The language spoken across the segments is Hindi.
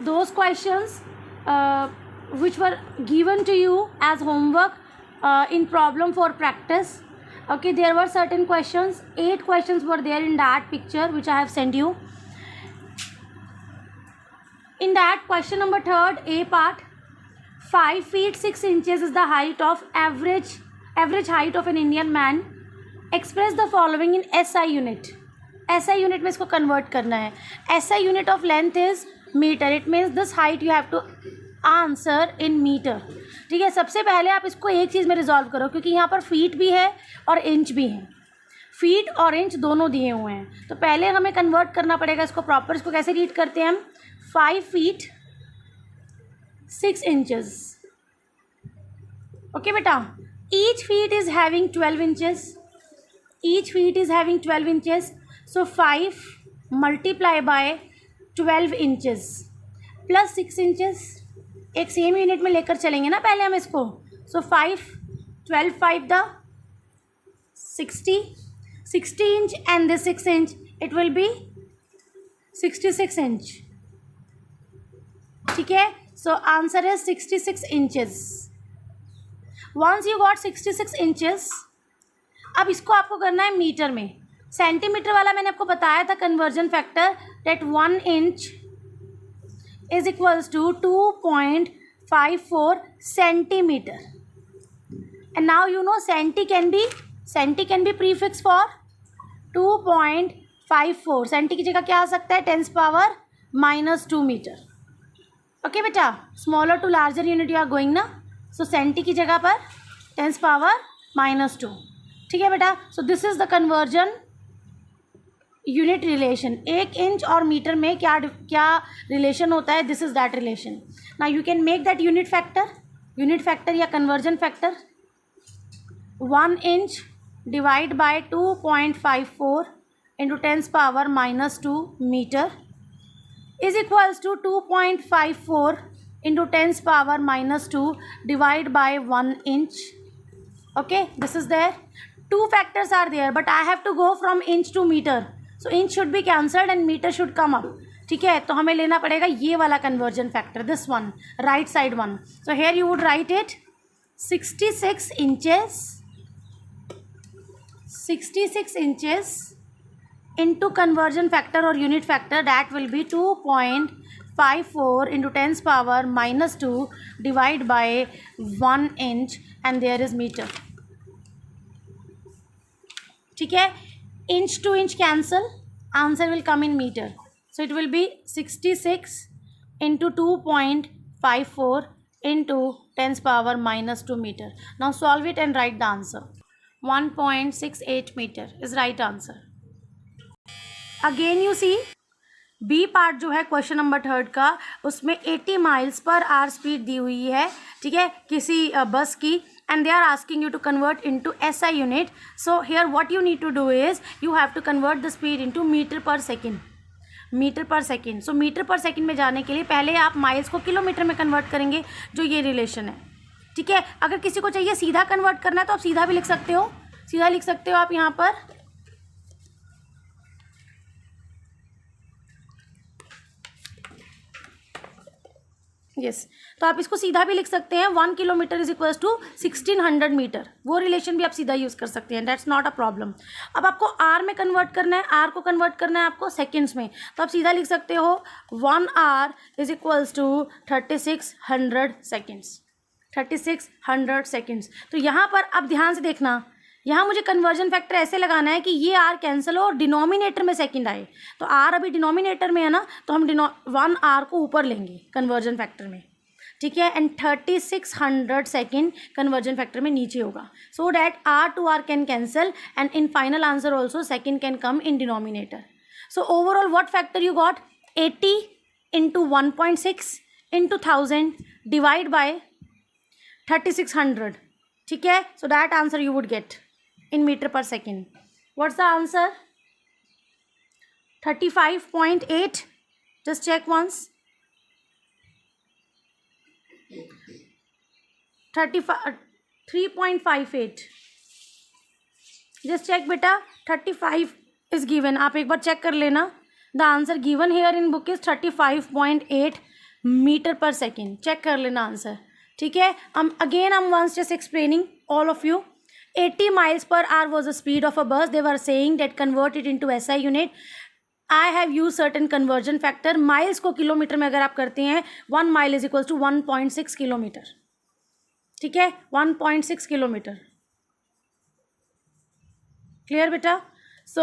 those questions which were given to you as homework in problem for practice. Okay, there were certain questions, 8 questions were there in that picture which I have sent you. In that, question number 3rd, A part, 5 feet 6 inches is the height of average height of an Indian man. Express the following in SI unit. SI unit में इसको convert करना है. SI unit of length is meter. It means this height you have to answer in meter. ठीक है, सबसे पहले आप इसको एक चीज़ में रिजॉल्व करो, क्योंकि यहाँ पर फीट भी है और इंच भी है. फीट और इंच दोनों दिए हुए हैं, तो पहले हमें कन्वर्ट करना पड़ेगा इसको प्रॉपर. इसको कैसे रीड करते हैं हम? 5 feet 6 inches. ओके बेटा, each feet is having 12 inches. Each feet is having 12 inches. So 5 multiply by 12 inches plus 6 inches. एक सेम यूनिट में लेकर चलेंगे ना पहले हम इसको. सो 5 12 5 the 60 inch and this 6 inch, it will be 66 inch. ठीक है, so answer is 66 inches. Once you got 66 inches, अब इसको आपको करना है मीटर में. सेंटीमीटर वाला मैंने आपको बताया था conversion factor, that 1 inch is equals to 2.54 centimeter. And now you know centi can be prefix for 2.54. Centi की जगह क्या आ सकता है? 10⁻⁻2 मीटर. ओके बेटा, smaller to larger unit you are going ना, सो सेंटी की जगह पर 10⁻⁻2. ठीक है बेटा, so this is the conversion unit relation. 1 inch और मीटर में क्या रिलेशन होता है? This is that relation. Now you can make that unit factor या conversion factor. 1 inch divide by 2.54 into 10⁻⁻2 metre is equals to 2.54 into 10⁻⁻2 divide by 1 inch. Okay, this is there. 2 factors are there, but I have to go from inch to meter. So inch should be cancelled and meter should come up. ठीक है, तो हमें लेना पड़ेगा ये वाला conversion factor, this one, right side one. So here you would write it 66 inches. 66 inches into conversion factor or unit factor, that will be 2.54 into 10⁻⁻2 divide by 1 inch and there is meter. ठीक है, inch to inch cancel, answer will come in meter. So it will be 66 into 2.54 into 10⁻⁻2 meter. Now solve it and write the answer. 1.68 meter is right answer. Again you see B part जो है क्वेश्चन नंबर 3 का, उसमें 80 miles per hour स्पीड दी हुई है. ठीक है, किसी बस की, and they are asking you to convert into SI unit. So here what you need to do is you have to convert the speed into metre per second. So metre per second में जाने के लिए पहले आप माइल्स को किलोमीटर में कन्वर्ट करेंगे, जो ये रिलेशन है. ठीक है, अगर किसी को चाहिए सीधा कन्वर्ट करना है तो आप सीधा भी लिख सकते हो. आप यहाँ पर यस तो आप इसको सीधा भी लिख सकते हैं. 1 kilometre is equals to 1600 metre. वो रिलेशन भी आप सीधा यूज़ कर सकते हैं, दैट्स नॉट अ प्रॉब्लम. अब आपको आर में कन्वर्ट करना है, आर को कन्वर्ट करना है आपको सेकेंड्स में, तो आप सीधा लिख सकते हो 1 hour is equals to 3600 seconds. 3600 seconds. तो यहाँ पर अब ध्यान से देखना, यहाँ मुझे कन्वर्जन फैक्टर ऐसे लगाना है कि ये आर कैंसिल हो और डिनोमिनेटर में सेकंड आए. तो आर अभी डिनोमिनेटर में है ना, तो हम 1 hour को ऊपर लेंगे कन्वर्जन फैक्टर में. ठीक है, एंड 3600 सेकेंड कन्वर्जन फैक्टर में नीचे होगा, so that hour to hour can cancel and in final answer also second can come in denominator. So overall what factor you got? 80 into 1.6 into 1000 divide by 3600. ठीक है, so that answer you would get in meter per second. What's the answer? 35.8. Just check once. 3.58. Just check beta. 35 is given. आप एक बार चेक कर लेना. The answer given here in book is 35.8 metre per second. Check कर लेना आंसर. ठीक है. Again I'm once just explaining all of you. 80 miles per hour was the speed of a bus. They were saying that convert it into SI unit. I have used certain conversion factor. Miles को किलोमीटर में अगर आप करते हैं 1 mile is equal to 1.6 kilometre. ठीक है. 1.6 किलोमीटर. क्लियर बेटा. सो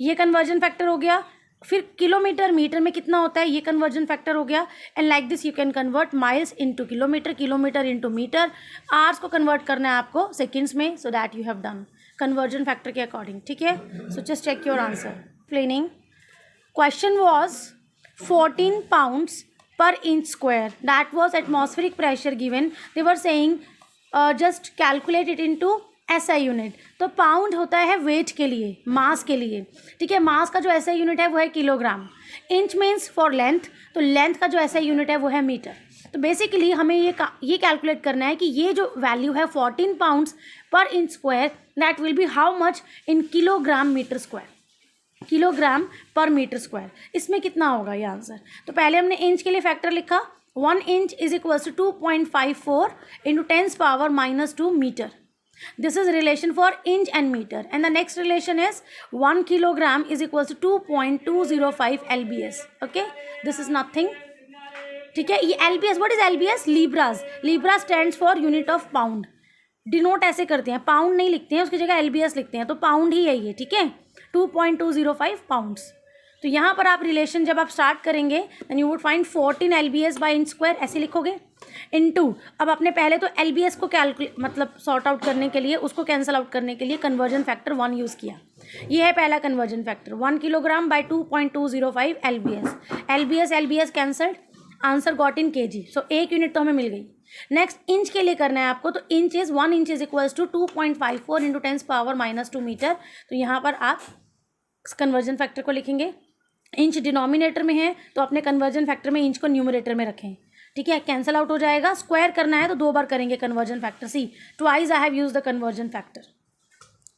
ये कन्वर्जन फैक्टर हो गया. फिर किलोमीटर मीटर में कितना होता है ये कन्वर्जन फैक्टर हो गया. And like this you can convert miles into kilometre, kilometre into metre. Hours को कन्वर्ट करना है आपको सेकंड्स में. So that you have done conversion factor के अकॉर्डिंग. ठीक है. So just check your answer. Explaining. Question was 14 pounds per inch square. That was atmospheric pressure given. They were saying just calculate it into SI unit. तो पाउंड होता है वेट के लिए, मास के लिए. ठीक है. मास का जो SI यूनिट है वो है kilogram. Inch means for length. तो लेंथ का जो SI यूनिट है वो है मीटर. तो बेसिकली हमें ये कैलकुलेट करना है कि ये जो वैल्यू है 14 pounds per inch square, that will be how much in kilogram metre square. Kilogram per metre square. इसमें कितना होगा ये आंसर. तो पहले हमने इंच के लिए फैक्टर लिखा. 1 inch is equals to 2.54 into 10 power -2 metre. This is relation for inch and metre. And the next relation is 1 kilogram is equals to 2.205 LBS. Okay. This is nothing. ठीक है. ये LBS, what is LBS? Libras. Libra stands for unit of pound. Denote ऐसे करते हैं, पाउंड नहीं लिखते हैं, उसकी जगह LBS लिखते हैं. तो पाउंड ही है ये. ठीक है. 2.205 पाउंड्स. तो यहाँ पर आप रिलेशन जब आप स्टार्ट करेंगे then you would find 14 LBS by inch square. ऐसे लिखोगे. इनटू अब आपने पहले तो LBS को कैलकुलेट मतलब सॉर्ट आउट करने के लिए, उसको कैंसिल आउट करने के लिए कन्वर्जन फैक्टर 1 यूज़ किया. ये है पहला conversion factor. 1 kilogram by 2.205 LBS. LBS cancelled. Answer got in kg. सो एक यूनिट तो हमें मिल गई. नेक्स्ट इंच के लिए करना है आपको. तो inch is 1 inch is equals to 2.54 into 10 power -2 metre. तो यहाँ पर आप कन्वर्जन फैक्टर को लिखेंगे. इंच डिनोमिनेटर में है तो अपने कन्वर्जन फैक्टर में इंच को न्यूमरेटर में रखें. ठीक है. कैंसिल आउट हो जाएगा. स्क्वायर करना है तो 2 बार करेंगे conversion factor. See twice I have use the conversion factor.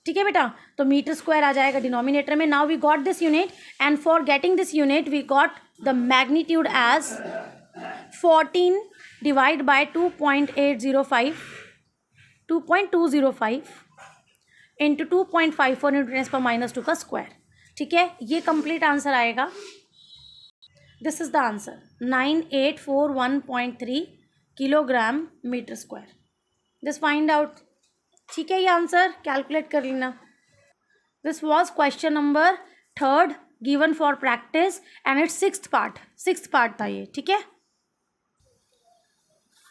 ठीक है बेटा. तो मीटर स्क्वायर आ जाएगा डिनोमिनेटर में. Now we got this unit and for getting this unit we got the magnitude as 14 divide by 2.205 into 2.54 into 10 पर -2 का स्क्वायर. ठीक है. ये कंप्लीट आंसर आएगा. This is the answer 9841.3 kilogram metre square. This find out. ठीक है. ये आंसर कैलकुलेट कर लेना. This was question number 3rd given for practice and it's 6th part था ये. ठीक है.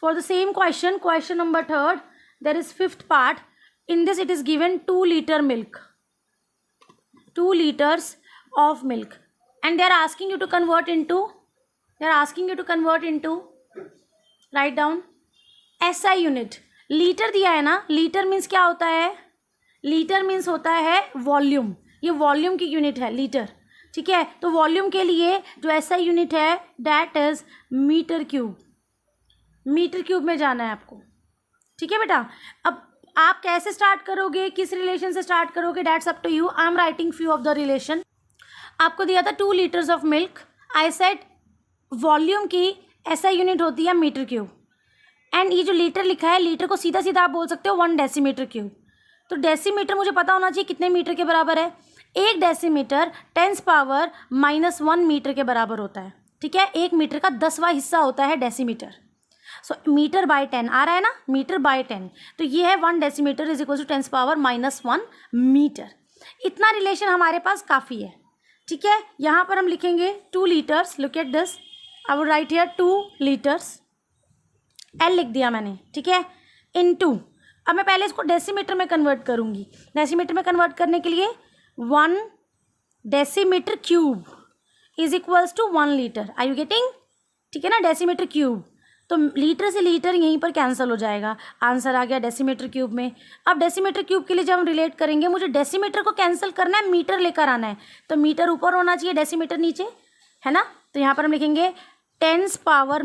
For the same question number 3rd, there is 5th part. In this it is given 2 liter milk. 2 liters of milk. And they are asking you to convert into, write down, SI unit. Litre दिया है ना. लीटर मीन्स क्या होता है? लीटर मीन्स होता है वॉल्यूम. ये वॉल्यूम की यूनिट है लीटर. ठीक है. तो वॉल्यूम के लिए जो SI यूनिट है that is metre cube. Metre cube में जाना है आपको. ठीक है बेटा. अब आप कैसे स्टार्ट करोगे, किस रिलेशन से स्टार्ट करोगे, that's up to you. I am writing few of the relation. आपको दिया था 2 litres of milk. I said volume की SI यूनिट होती है मीटर क्यूब. एंड ये जो लीटर लिखा है, लीटर को सीधा सीधा आप बोल सकते हो 1 डेसीमीटर क्यूब. तो डेसीमीटर मुझे पता होना चाहिए कितने मीटर के बराबर है. 1 डेसीमीटर 10 पावर -1 मीटर के बराबर होता है. ठीक है. 1 मीटर का 10वां हिस्सा होता है डेसीमीटर. सो मीटर बाय 10 आ रहा है ना. Metre by 10. तो ये है 1 decimetre is equal to 10 power -1 metre. इतना रिलेशन हमारे पास काफ़ी है. ठीक है. यहाँ पर हम लिखेंगे 2 litres. Look at this. I would write here 2 litres. L लिख दिया मैंने. ठीक है. इनटू अब मैं पहले इसको डेसीमीटर में कन्वर्ट करूँगी. डेसीमीटर में कन्वर्ट करने के लिए 1 decimetre cube is equals to 1 litre. Are you getting? ठीक है ना. Decimetre cube. तो लीटर से लीटर यहीं पर कैंसिल हो जाएगा. आंसर आ गया डेसीमीटर क्यूब में. अब डेसीमीटर क्यूब के लिए जब हम रिलेट करेंगे, मुझे डेसीमीटर को कैंसिल करना है, मीटर लेकर आना है. तो मीटर ऊपर होना चाहिए, डेसीमीटर नीचे, है ना. तो यहाँ पर हम लिखेंगे 10 power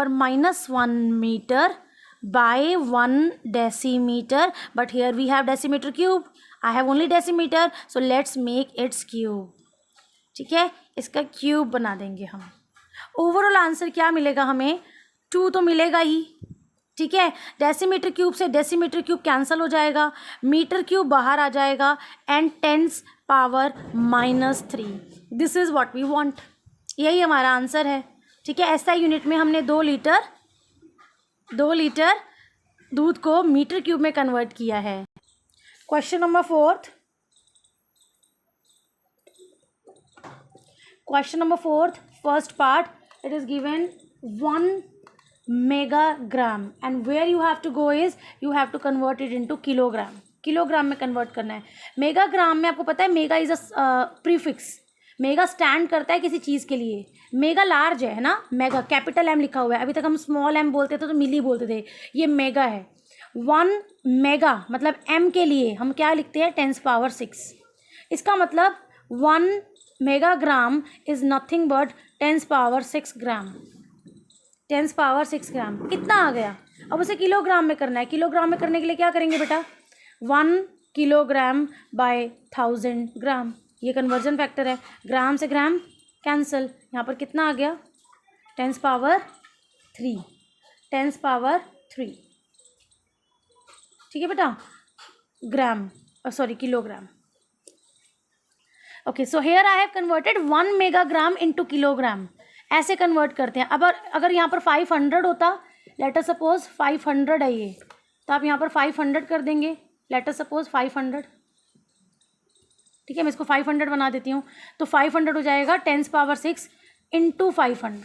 -1 metre by 1 decimeter. But here we have decimeter cube. I have only decimeter, so let's make its cube. ठीक है, इसका क्यूब बना देंगे हम। ओवरऑल आंसर क्या मिलेगा हमें, 2 तो मिलेगा ही, ठीक है। डेसीमीटर क्यूब से डेसीमीटर क्यूब कैंसिल हो जाएगा, मीटर क्यूब बाहर आ जाएगा, and 10 power -3, this is what we want, यही हमारा आंसर है, ठीक है। ऐसा यूनिट में हमने 2 लीटर दूध को मीटर क्यूब में कन्वर्ट किया है। Question number 4, first part, it is given 1 megagram and where you have to go is you have to convert it into kilogram, kilogram में कन्वर्ट करना है। मेगाग्राम में आपको पता है mega is a prefix, mega stand करता है किसी चीज़ के लिए, मेगा लार्ज है ना, मेगा कैपिटल एम लिखा हुआ है, अभी तक हम स्मॉल एम बोलते थे तो मिली बोलते थे, ये मेगा है। 1 मेगा मतलब एम के लिए हम क्या लिखते हैं, 10 पावर 6, इसका मतलब 1 megagram is nothing but 10 power 6 gram, 10 power 6 ग्राम कितना आ गया। अब उसे किलोग्राम में करना है, किलोग्राम में करने के लिए क्या करेंगे बेटा, 1 किलोग्राम बाय 1000 ग्राम, ये कन्वर्जन फैक्टर है, ग्राम से ग्राम कैंसिल, यहाँ पर कितना आ गया, 10 पावर 3, 10 पावर 3, ठीक है बेटा, ग्राम sorry kilogram. Okay, so here I have converted 1 megagram into kilogram, ऐसे कन्वर्ट करते हैं। अब अगर यहाँ पर 500 होता, लेट अस सपोज 500 है ये, तो आप यहाँ पर 500 कर देंगे, लेट अस सपोज 500, ठीक है, मैं इसको 500 बना देती हूँ, तो 500 हो जाएगा 10 पावर 6 इंटू 500,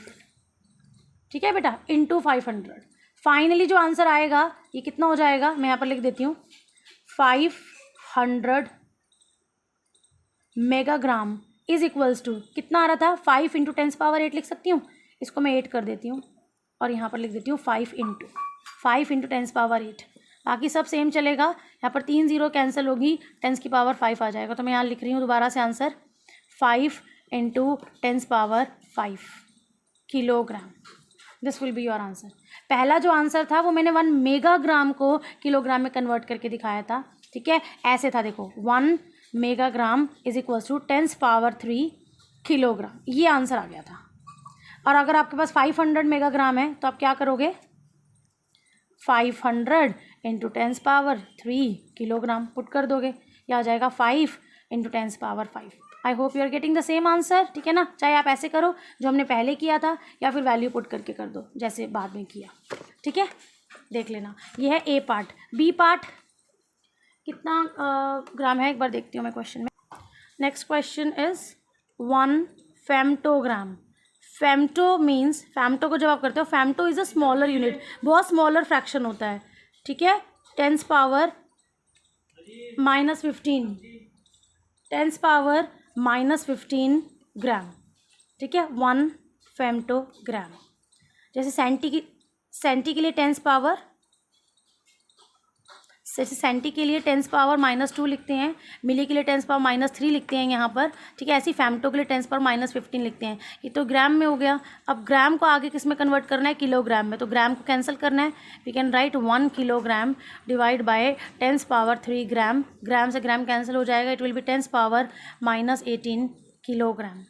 ठीक है बेटा, इंटू 500। फाइनली जो आंसर आएगा ये कितना हो जाएगा, मैं यहाँ पर लिख देती हूँ 500 मेगाग्राम इज इक्वल्स टू, कितना आ रहा था, 5 इंटू 10 पावर 8 लिख सकती हूँ, इसको मैं 8 कर देती हूँ और यहाँ पर लिख देती हूँ 5 इंटू 10 पावर 8, बाकी सब सेम चलेगा, यहाँ पर 3 0 कैंसिल होगी, 10 की पावर 5 आ जाएगा, तो मैं यहाँ लिख रही हूँ दोबारा से answer 5 into 10 power 5 kilogram, this will be your answer. पहला जो आंसर था वो मैंने 1 मेगाग्राम को किलोग्राम में कन्वर्ट करके दिखाया था, ठीक है, ऐसे था, देखो 1 megagram is equals to 10 power 3 kilogram, ये आंसर आ गया था। और अगर आपके पास 500 मेगाग्राम है तो आप क्या करोगे, 500 इंटू 10 पावर 3 किलोग्राम पुट कर दोगे, यह आ जाएगा 5 into 10 power 5। I hope you are getting the same answer, ठीक है ना, चाहे आप ऐसे करो जो हमने पहले किया था, या फिर वैल्यू पुट करके कर दो जैसे बाद में किया, ठीक है, देख लेना। ये है ए पार्ट। बी पार्ट कितना ग्राम है, एक बार देखती हूँ मैं क्वेश्चन में। Next question is 1 femtogram. Femto means, femto को जब आप करते हो, femto is a smaller unit, बहुत स्मॉलर फ्रैक्शन होता है, ठीक है, 10 पावर -15, 10 पावर -15 ग्राम, ठीक है, 1 फेम्टोग्राम। जैसे सेंटी के लिए 10 पावर, जैसे सेंटी के लिए 10 पावर -2 लिखते हैं, मिली के लिए 10 पावर -3 लिखते हैं यहाँ पर, ठीक है, ऐसे ही फेम्टो के लिए 10 पावर -15 लिखते हैं। ये तो ग्राम में हो गया। अब ग्राम को आगे किस में कन्वर्ट करना है, किलोग्राम में, तो ग्राम को कैंसिल करना है, we can write 1 kilogram divide by 10 power 3 gram, gram से ग्राम कैंसिल हो जाएगा, it will be 10 power -18 kilogram,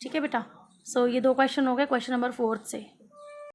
ठीक है बेटा। सो ये 2 क्वेश्चन हो गए क्वेश्चन नंबर 4 से।